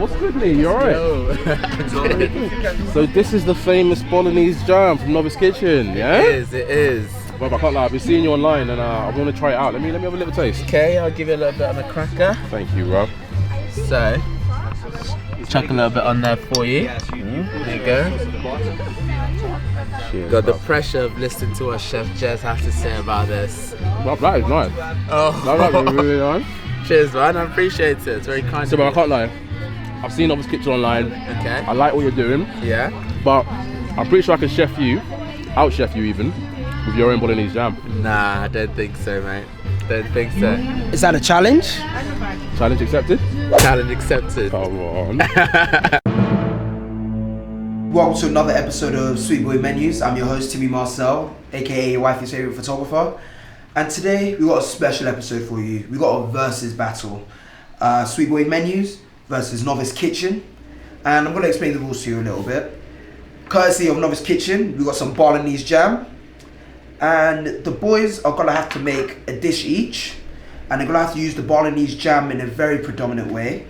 What's good, Lee? You alright? So this is the famous Balinese Jam from Novice Kitchen, yeah? It is. Well, I can't lie, I've been seeing you online and I want to try it out. Let me have a little taste. Okay, I'll give you a little bit on the cracker. Thank you, Rob. So, chuck a little bit on there for you. There you go. Cheers, Got the bruv. pressure of listening to what Chef Jez has to say about this. Rob, that is nice. Oh, That is really nice. cheers, man. I appreciate it. It's very kind So, of but I you. can't lie. I've seen Novice Kitchen online. Okay. I like what you're doing, Yeah. but I'm pretty sure I can out-chef you even, with your own Balinese Jam. Nah, I don't think so, mate. Don't think so. Is that a challenge? Challenge accepted? Challenge accepted. Come on. Welcome to another episode of Sweetboy Menus. I'm your host, Timi Marcel, aka your wifey's favorite photographer. And today we got a special episode for you. We got a versus battle. Sweetboy Menus versus Novice Kitchen. And I'm going to explain the rules to you a little bit. Courtesy of Novice Kitchen, we got some Balinese Jam. And the boys are going to have to make a dish each. And they're going to have to use the Balinese Jam in a very predominant way.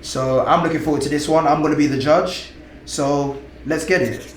So I'm looking forward to this one. I'm going to be the judge. So let's get it.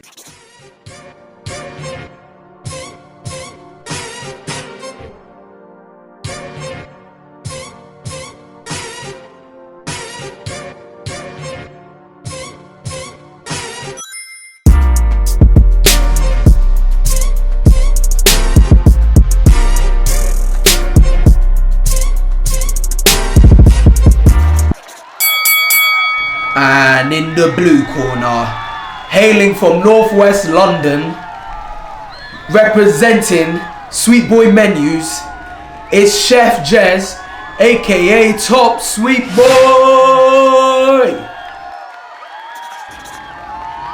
And in the blue corner, hailing from northwest London, representing Sweetboy Menus, is Chef Jez, aka Top Sweetboy.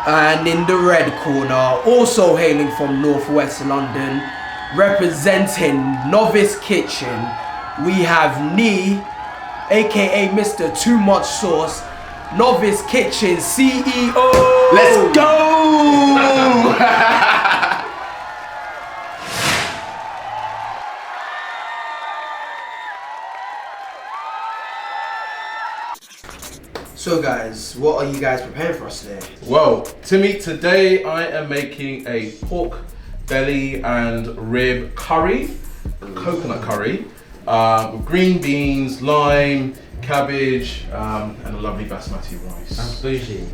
And in the red corner, also hailing from northwest London, representing Novice Kitchen, we have Nee, aka Mr. Too Much Sauce, Novice Kitchen CEO. Let's go! So guys, what are you guys preparing for us today? Well, Timmy, today I am making a pork belly and rib curry, coconut curry, with green beans, lime, cabbage, and a lovely basmati rice. That's bougie.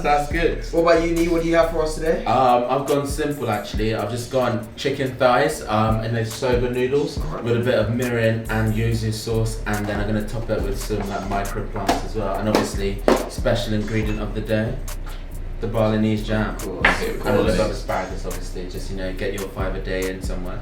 That's good. What about you, Nee? What do you have for us today? I've gone simple actually. I've just gone chicken thighs and then soba noodles with a bit of mirin and yuzu sauce, and then I'm gonna top it with some like microplants as well, and obviously special ingredient of the day, the Balinese Jam. Of course. And a little bit of asparagus, obviously. Just get your 5 a day in somewhere.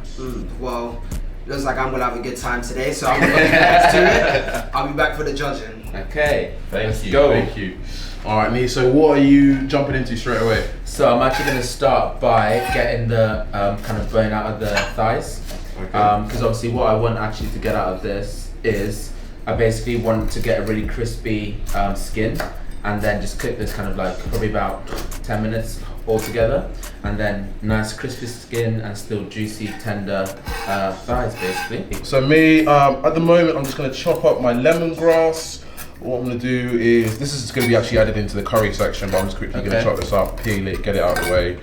Well, looks like I'm gonna have a good time today, so I'm gonna get to it. I'll be back for the judging. Okay. Thank you. Go. Thank you. All right, Nee. So what are you jumping into straight away? So I'm actually gonna start by getting the kind of bone out of the thighs. Because obviously what I want actually to get out of this is I basically want to get a really crispy skin, and then just cook this kind of like probably about 10 minutes all together, and then nice crispy skin and still juicy tender thighs basically. So me, at the moment, I'm just going to chop up my lemongrass. What I'm going to do is, this is going to be actually added into the curry section, but I'm just quickly going to chop this up, peel it, get it out of the way,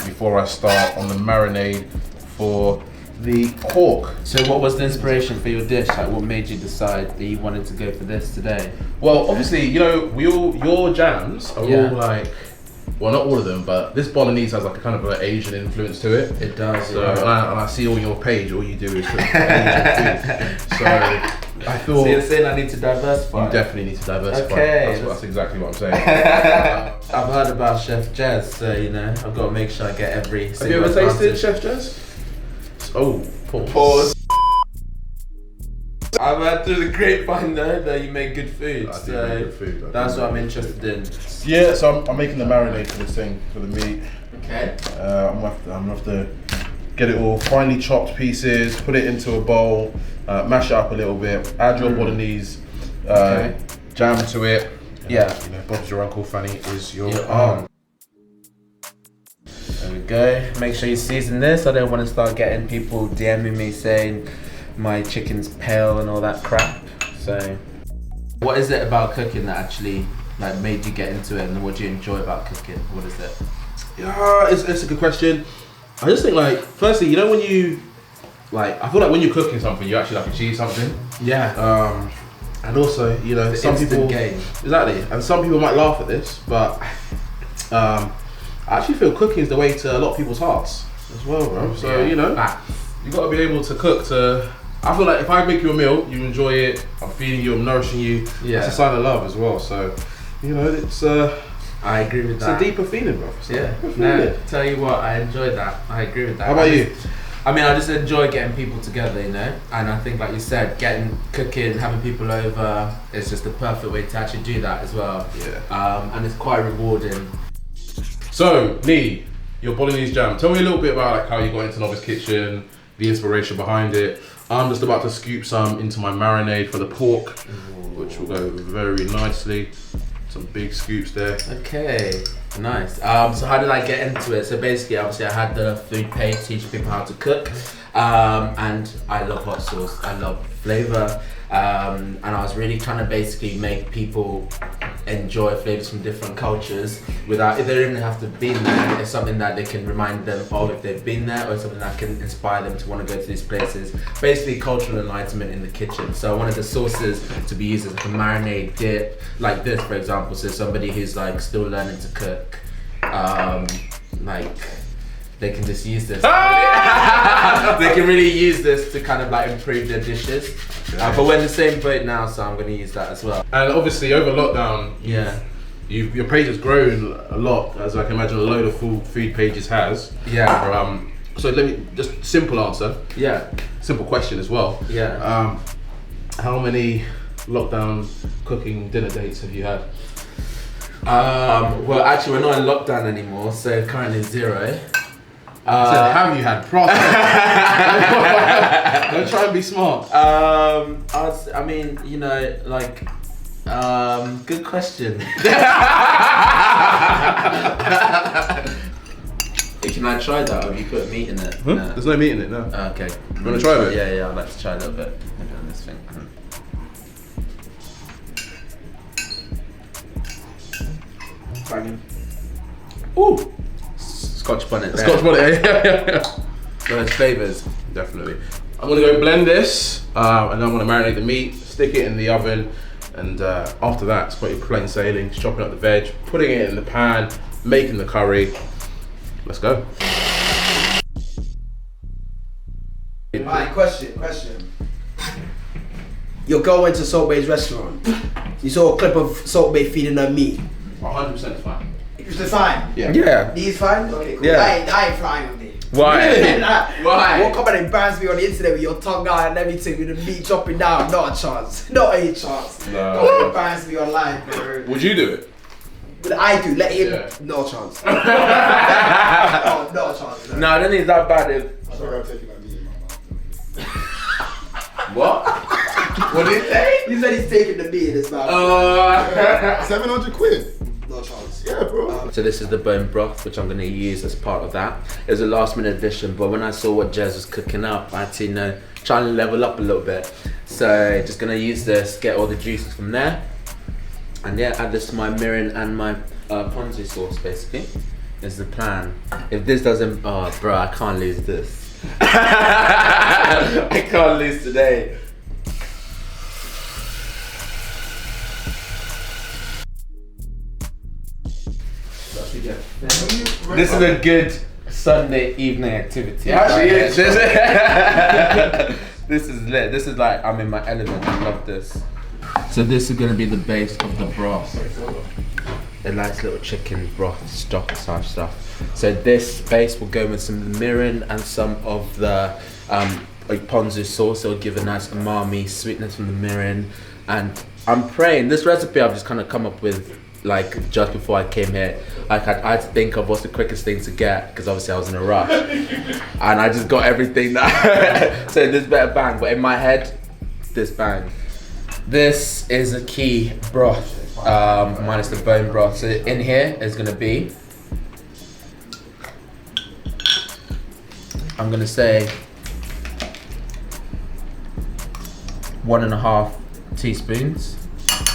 before I start on the marinade for the pork. So what was the inspiration for your dish? Like what made you decide that you wanted to go for this today? Well, obviously, you know, your jams are all like, well, not all of them, but this Balinese has like a kind of an Asian influence to it. It does. So, and I see on your page, all you do is cook Asian food. So I thought, So you're saying I need to diversify? you definitely need to diversify. Okay. That's exactly what I'm saying. I've heard about Chef Jez, so you know, I've got to make sure I get every Have single you ever tasted advantage. Chef Jez? Oh, pause. Pause. I've heard through the grapevine though that you make good food, I do so make good food. that's what I'm interested in. Yeah, so I'm making the marinade for this thing, for the meat. Okay. I'm gonna have to get it all finely chopped pieces, put it into a bowl, mash it up a little bit, add your Balinese jam to it. Yeah. You know, Bob's your uncle, Fanny is your Your aunt. aunt. There we go. Make sure you season this. I don't want to start getting people DMing me saying my chicken's pale and all that crap. So What is it about cooking that actually like made you get into it, and what do you enjoy about cooking? What is it? Yeah, it's a good question. I just think like, firstly, you know when you, like, I feel like when you're cooking something, you actually like achieve something. Yeah. And also, you know, The some instant people gain. Exactly, and some people might laugh at this, but I actually feel cooking is the way to a lot of people's hearts as well, bro. So you know, you got to be able to cook to. I feel like if I make you a meal, you enjoy it. I'm feeding you, I'm nourishing you. Yeah. That's a sign of love as well. So, you know, it's I agree with that. It's a deeper feeling, bro. Yeah. No, tell you what, I enjoy that. I agree with that. How about you? I mean, I just enjoy getting people together, you know. And I think, like you said, cooking, having people over is just the perfect way to actually do that as well. Yeah. And it's quite rewarding. So, Nee, your Balinese Jam. Tell me a little bit about like how you got into Novice Kitchen, the inspiration behind it. I'm just about to scoop some into my marinade for the pork, which will go very nicely. Some big scoops there. Okay, nice. So how did I get into it? So basically, obviously, I had the food page teaching people how to cook, and I love hot sauce. I love flavor, and I was really trying to basically make people enjoy flavors from different cultures without, they don't even have to be there. It's something that they can remind them of if they've been there, or something that can inspire them to want to go to these places. Basically, cultural enlightenment in the kitchen. So I wanted the sauces to be used as like a marinade dip, like this, for example. So somebody who's like still learning to cook, like they can just use this. They can really use this to kind of like improve their dishes. But we're in the same boat now, so I'm going to use that as well. And obviously over lockdown, Yeah. your page has grown a lot, as I can imagine a load of food pages has. Yeah. So let me, just simple answer. Yeah. Simple question as well. Yeah. How many lockdown cooking dinner dates have you had? Well, actually, we're not in lockdown anymore, so currently 0. I said, have you had process? Don't try and be smart. I mean, you know, like, good question. Can I try that? Have you put meat in it? Huh? No. There's no meat in it, no. Okay. You want to try it? Yeah, I'd like to try a little bit. Maybe on this thing. Banging. Ooh! Scotch bonnet there. Scotch bonnet, yeah. Those flavours. Definitely. I'm gonna go blend this, and I'm gonna marinate the meat, stick it in the oven, and after that, it's pretty plain sailing. Just chopping up the veg, putting it in the pan, making the curry. Let's go. Alright, question. Your girl went to Salt Bay's restaurant. You saw a clip of Salt Bay feeding her meat. 100% fine. It's fine. Yeah. Yeah. He's fine? Okay, cool. Yeah. I ain't flying with me. Why? Why? What come and embarrass me on the internet with your tongue out and everything, with the meat dropping down? Not a chance. Not a chance. No. Don't embarrass me online, bro. Would you do it? But I do. Let him. Yeah. No chance. no chance. No, I don't think it's that bad. I thought I'm taking that meat in my mouth. What? What did he say? He said he's taking the meat in his mouth. 700 quid. No chance. Yeah, bro. So this is the bone broth, which I'm going to use as part of that. It was a last minute addition, but when I saw what Jez was cooking up, I had to, you know, try and level up a little bit. So just going to use this, get all the juices from there. And yeah, add this to my mirin and my ponzu sauce, basically, is the plan. If this doesn't, oh bro, I can't lose this. I can't lose today. This is a good Sunday evening activity. Actually, yeah. This is lit. This is like, I'm in my element. I love this. So this is going to be the base of the broth. A nice little chicken broth stock type stuff. So this base will go with some mirin and some of the like ponzu sauce. It'll give a nice umami sweetness from the mirin. And I'm praying, this recipe I've just kind of come up with like just before I came here. Like I had to think of what's the quickest thing to get, because obviously I was in a rush. And I just got everything that so this better bang, but in my head, this bang. This is a key broth, minus the bone broth. So in here is gonna be, I'm gonna say 1.5 teaspoons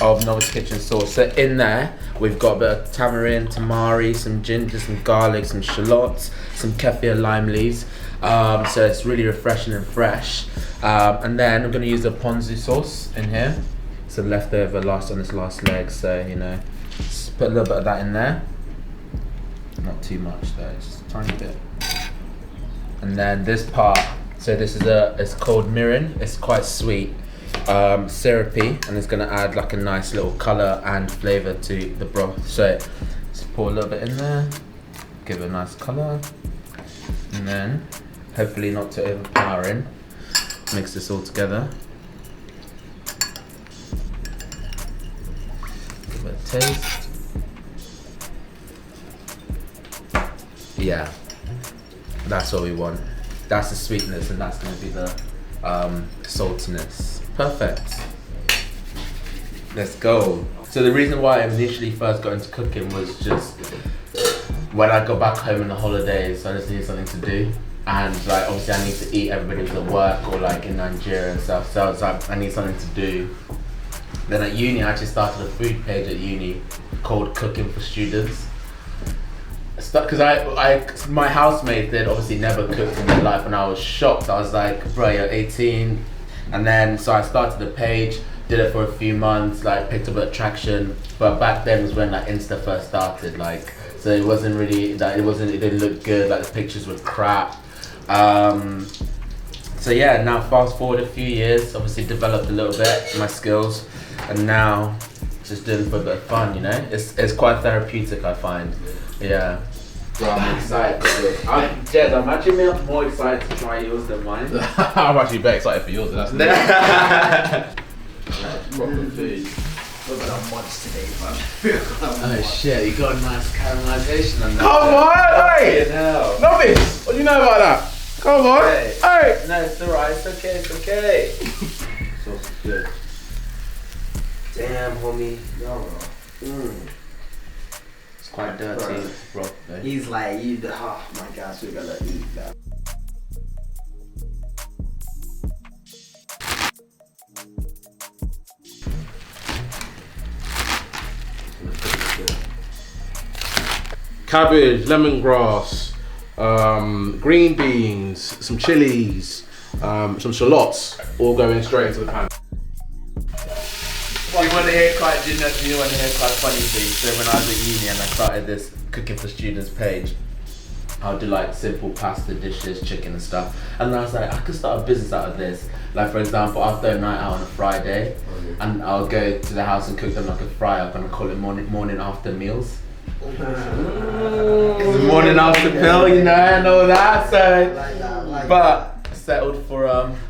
of Nova's Kitchen sauce. So in there, we've got a bit of tamarind, tamari, some ginger, some garlic, some shallots, some kefir lime leaves. So it's really refreshing and fresh. And then I'm gonna use the ponzu sauce in here. Some leftover on this last leg, so you know, just put a little bit of that in there. Not too much though, just a tiny bit. And then this part, so this is it's called mirin. It's quite sweet, syrupy, and it's gonna add like a nice little color and flavor to the broth. So just pour a little bit in there, give it a nice color, and then hopefully not too overpowering. Mix this all together. Give it a taste. Yeah, that's what we want. That's the sweetness, and that's gonna be the saltiness. Perfect. Let's go. So the reason why I initially first got into cooking was just when I got back home in the holidays, I just needed something to do. And like obviously I need to eat, everybody was at work or like in Nigeria and stuff, so I was like, I need something to do. Then at uni, I actually started a food page at uni called Cooking for Students. Because my housemate, they'd obviously never cooked in their life, and I was shocked. I was like, bro, you're 18. And then, so I started the page, did it for a few months, like picked up a bit of traction. But back then was when like Insta first started, like, so it wasn't really, like, it didn't look good, like the pictures were crap. So yeah, now fast forward a few years, obviously developed a little bit, my skills, and now just doing it for a bit of fun, you know? It's quite therapeutic, I find, yeah. Bro, I'm excited for this. Jez, I'm actually more excited to try yours than mine. I'm actually very excited for yours. That's proper food. Look at that munch today, man. Oh shit, you got a nice caramelization on that. Come on, hey! Hell. Novice, what do you know about that? Come on, Hey. hey! No, it's alright, it's okay, it's okay. Sauce is good. Damn, homie. It's quite dirty, bro. He's like, oh my gosh, we gotta eat that. Cabbage, lemongrass, green beans, some chilies, some shallots, all going straight into the pan. You want to hear quite funny things? So when I was at uni and I started this Cooking for Students page, I'll do like simple pasta dishes, chicken and stuff. And I was like, I could start a business out of this. Like for example, after a night out on a Friday, and I'll go to the house and cook them like a fry up, and I call it morning after meals. It's the morning after pill, you know, and all that. So, but settled for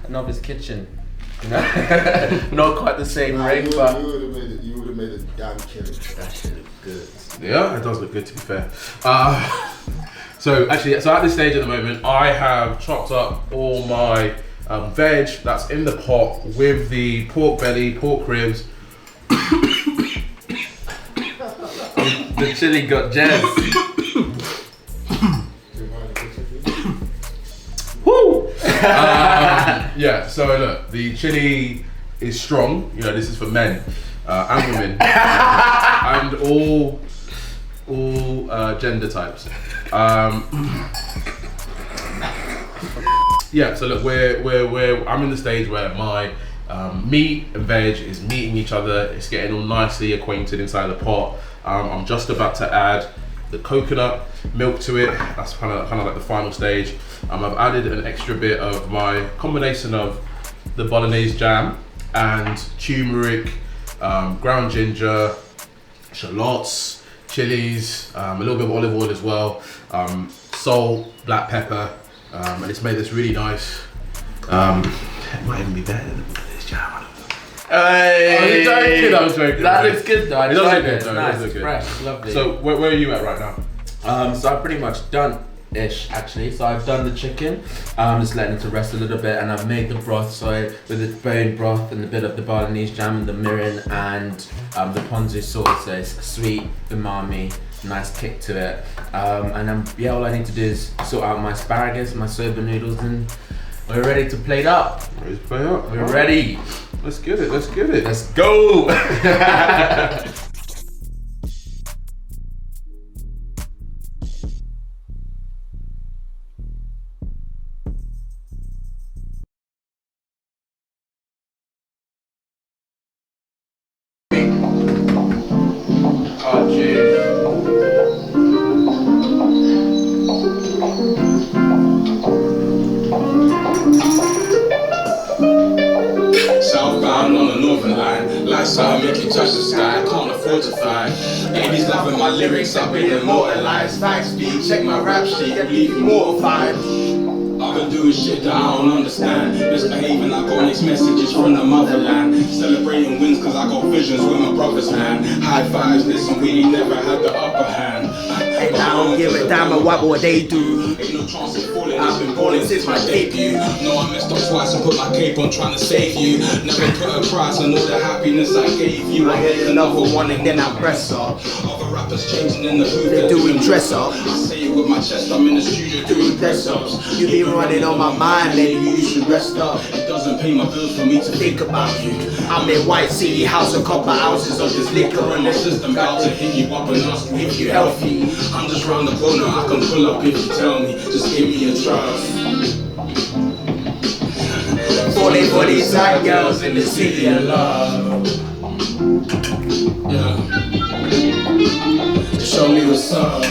Nova's Kitchen. You know? Not quite the same ring, but you would have made a damn killer. that shit looks good. Yeah, it does look good to be fair. So at this stage at the moment, I have chopped up all my veg that's in the pot with the pork belly, pork ribs. The chili got Jez. Woo! Yeah, so look, the chili is strong. You know, this is for men and women and all gender types. Yeah, so look, I'm in the stage where my meat and veg is meeting each other. It's getting all nicely acquainted inside the pot. I'm just about to add the coconut milk to it. That's kind of like the final stage. I've added an extra bit of my combination of the Balinese Jam and turmeric, ground ginger, shallots, chilies, a little bit of olive oil as well, salt, black pepper, and it's made this really nice. It might even be better than the Balinese Jam. I don't know. Hey, I was joking. That looks good though. It does look good. It's though, nice, it does look it's good. fresh, it's lovely. So where are you at right now? So I'm pretty much done-ish actually. So I've done the chicken. I'm just letting it to rest a little bit, and I've made the broth. So with the bone broth and a bit of the Balinese jam and the mirin and the ponzu sauce. So it's sweet, umami, nice kick to it. And then all I need to do is sort out my asparagus, my soba noodles, and we're ready to plate up. Ready to play up? We're ready. Let's get it. Let's get it. Let's go. Oh, jeez. Southbound on the northern line, lifestyle make you touch the sky, can't afford to fly. Ladies loving my lyrics, I've been immortalized. Fact speed, check my rap sheet and leave you mortified. I've been doing shit that I don't understand. Misbehaving, I got mixed messages from the motherland. Celebrating wins cause I got visions with my brother's hand. High fives, listen, we ain't never had the upper hand. And I don't give a damn about what they do. Ain't no chance of falling, I've been balling since my debut. No, I messed up twice and put my cape on trying to save you. Never put a price on all the happiness I gave you. I get another one and then I press up. Other rappers changing in the booth, They're doing dress up. I say it with my chest, I'm in the studio doing press ups. You be running on my mind, lady, you should rest up. It doesn't pay my bills for me to Think about you. I'm in White City House, a couple ounces of this liquor on the the system, about to hit you up and ask you if you healthy. I'm just round the corner, I can pull up if you tell me. Just give me a trust. falling for these side girls in the city of love. Yeah. Show me what's up.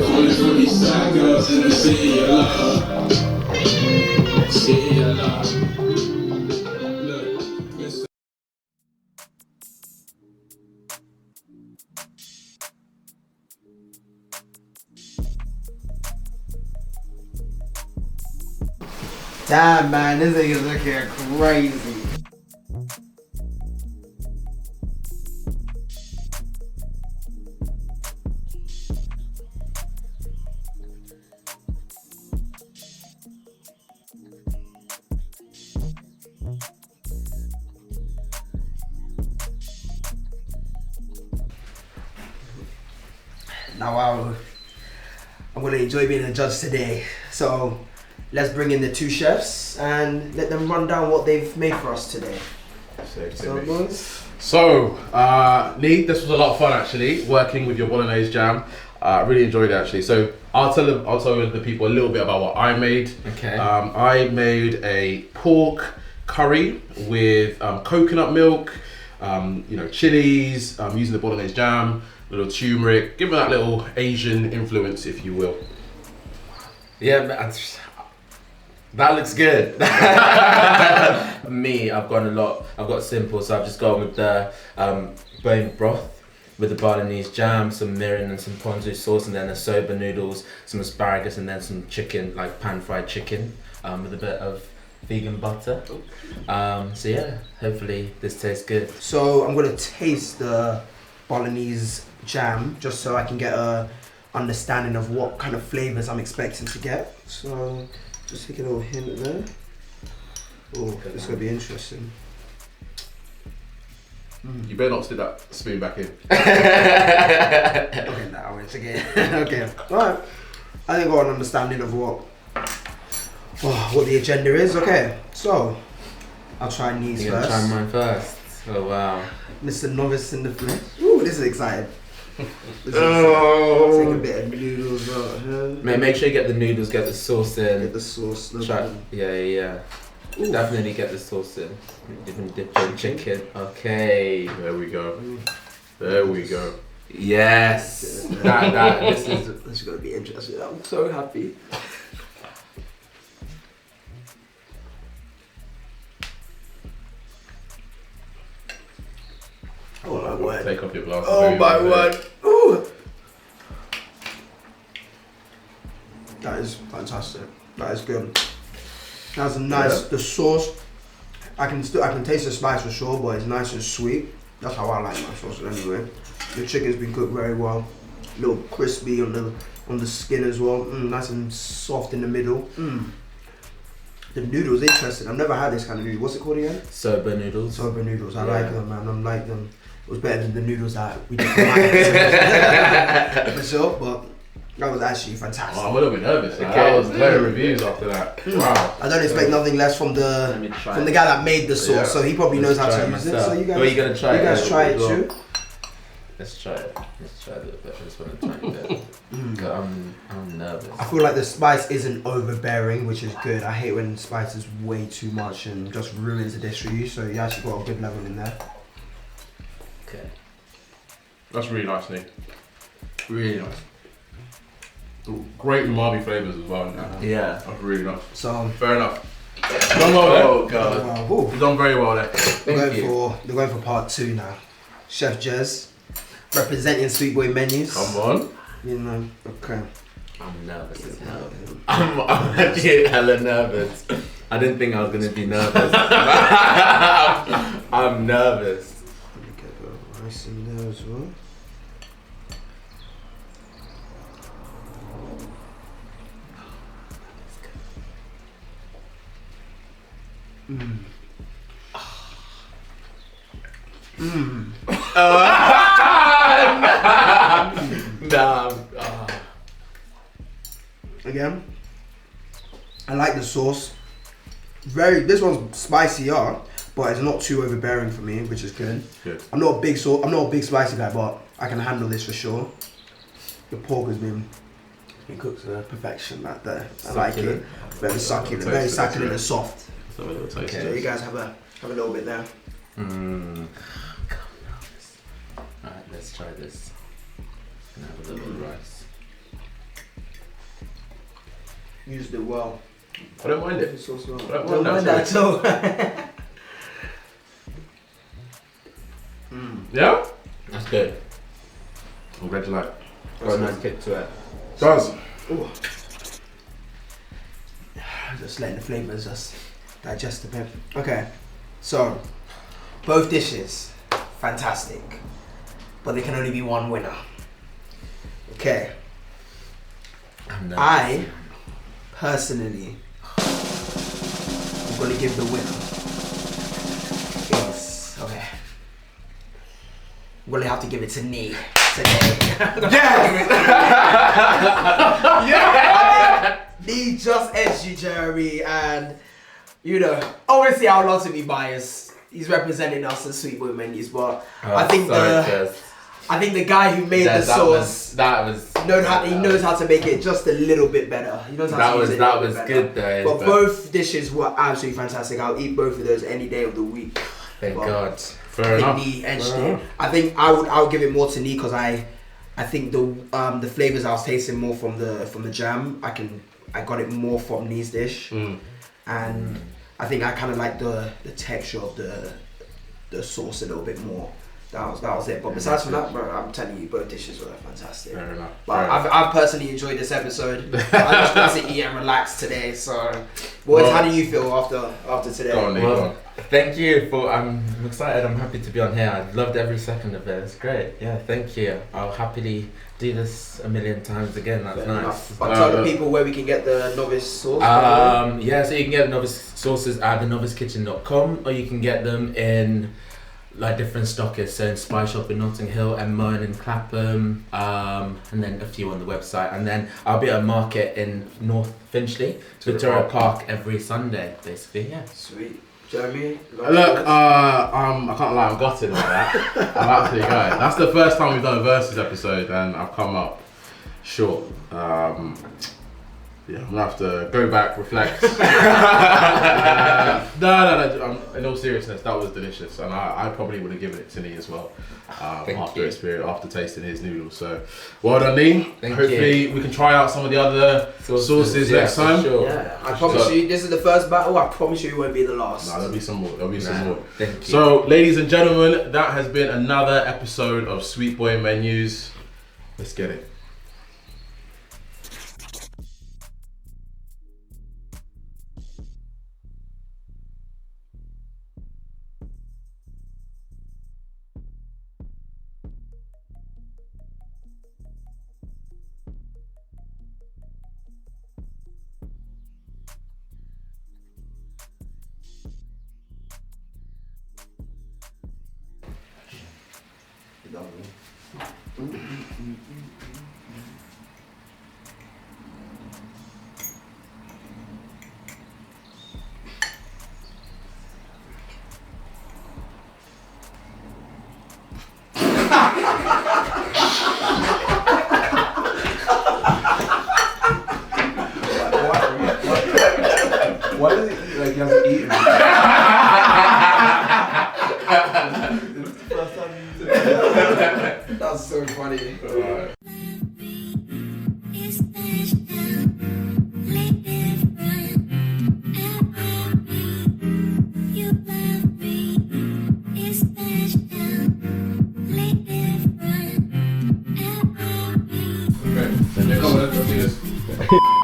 Falling for these side girls in the city of love. City of love. Look, listen. Damn, man, this nigga's looking crazy. Now I'm gonna enjoy being a judge today. So let's bring in the two chefs and let them run down what they've made for us today. So boys. So, Lee, this was a lot of fun actually, working with your Balinese Jam. I really enjoyed it actually. So I'll tell the people a little bit about what I made. Okay. I made a pork curry with coconut milk, chilies, using the Balinese Jam, a little turmeric, give it that little Asian influence, if you will. Yeah, that looks good. Me, I've got simple, so I've just gone with the bone broth with the Balinese jam, some mirin and some ponzu sauce, and then the soba noodles, some asparagus, and then some chicken, like pan-fried chicken, with a bit of vegan butter. So yeah, hopefully this tastes good. So I'm gonna taste the Balinese jam just so I can get a understanding of what kind of flavors I'm expecting to get. So just take a little hint there. Oh, this is gonna be interesting. You better not stick that spoon back in. Okay, now it's again. Okay, alright. I think I got an understanding of what the agenda is. Okay, so I'll try these You're gonna first. try mine first. Oh wow. Mr. Novice in the flesh. Ooh, this is exciting. Take a bit of noodles out here. Mate, make sure you get the noodles, get the sauce in. Get the sauce. no Try, problem. yeah. Ooh. Definitely get the sauce in. Even dip in chicken. Okay. There we go. There we go. Yes. This is. This is gonna be interesting. I'm so happy. Oh my word. Take off your glasses. Oh my word. Ooh. That is fantastic. That is good. That's a nice. The sauce. I can taste the spice for sure, but it's nice and sweet. That's how I like my sauces anyway. The chicken's been cooked very well. A little crispy on the skin as well. Nice and soft in the middle. The noodles, interesting. I've never had this kind of noodle. What's it called again? Soba noodles. Soba noodles. I Yeah. like them, man. I like them. It was better than the noodles that we did for my for sure, but That was actually fantastic. Oh, I'm a little bit nervous. Okay. That was glowing reviews after that. Wow. I don't expect nothing less from Let me try the it. guy that made the sauce, Yeah. so he probably knows how Try to it use it. myself. So you guys, Well, you gotta try it try it as well. too. Let's try it. Let's try it a little bit. I just want to try it. 'Cause I'm nervous. I feel like the spice isn't overbearing, which is good. I hate when spice is way too much and just ruins the dish for you. So you actually got a good level in there. Okay. That's really nice, Nick. Really nice. Ooh, great umami flavours as well in that. Yeah. That's really nice. So Fair enough. Done well there. Oh god. ooh, You've done very well there. they're going for part 2 now. Chef Jez representing Sweetboy menus. Come on. You know, okay. I'm nervous as hell. I'm actually hella nervous. I didn't think I was gonna be nervous. I'm nervous. Let me get the rice in there as well. Nah. Again, I like the sauce. This one's spicier, but it's not too overbearing for me, which is good. Good. I'm not a big spicy guy, but I can handle this for sure. The pork has been cooked to perfection right there. I like it. Very succulent, very succulent and soft. Let's have a little taste. So you guys have a little bit there. Alright, let's try this. And have a little rice. Used it well. I don't mind it. The sauce well. I don't mind that that. at all. Yeah? That's good. I'm glad you like it. Got a nice kick to it. Does. Ooh. Just letting the flavours just digest a bit. Okay, so both dishes, fantastic, but there can only be one winner. Okay, I'm nervous. I personally am gonna give the winner. Yes, okay. I'm gonna have to give it to Nee today. Yeah! Nee just edged you, Jeremy, and you know, obviously I would love to be biased. He's representing us as Sweetboy menus, but I think the guy who made the sauce he knows how to make it just a little bit better. He knows how to use it. That was good though. But both dishes were absolutely fantastic. I'll eat both of those any day of the week. Thank But God. Fair I enough. think Nee edged it. I think I would give it more to Nee because I think the flavors I was tasting more from the jam. I got it more from Nee's dish, and I think I kind of like the texture of the sauce a little bit more. That was it. But besides from that, bro, I'm telling you, both dishes were fantastic. Fair enough. But I've personally enjoyed this episode. I just want to eat and relax today. So, boys, how do you feel after today? Go on, Nick, go Well, on. thank you for. I'm excited. I'm happy to be on here. I loved every second of it. It's great. Yeah, thank you. I'll happily do this a million times again. That's nice. But tell the people where we can get the novice sauce. Yeah, so you can get the novice sauces at thenovicekitchen.com, or you can get them in like different stockists, so in Spy Shop in Notting Hill and Mone in Clapham, and then a few on the website. And then I'll be at a market in North Finchley, Victoria Park, every Sunday, basically. Yeah. Sweet. Jeremy? Look, I can't lie, I'm gutted about that. I'm absolutely gutted. That's the first time we've done a versus episode and I've come up short. Yeah, I'm gonna have to go back, reflect. No. In all seriousness, that was delicious, and I probably would have given it to Nee as well. After tasting his noodles. So, well done, Nee. Hopefully, we can try out some of the other sauces next time. Sure. Yeah, I promise you, this is the first battle. I promise you, it won't be the last. No, there'll be some more. Thank you. So, ladies and gentlemen, that has been another episode of Sweetboy Menus. Let's get it. Bye.